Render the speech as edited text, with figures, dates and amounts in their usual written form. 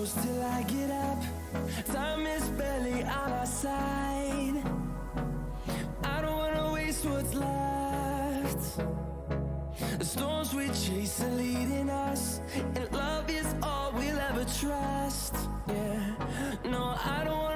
close till I get up. Time is barely on our side. I don't wanna waste what's left. The storms we chase are leading us, and love is all we'll ever trust. Yeah, no, I don't wanna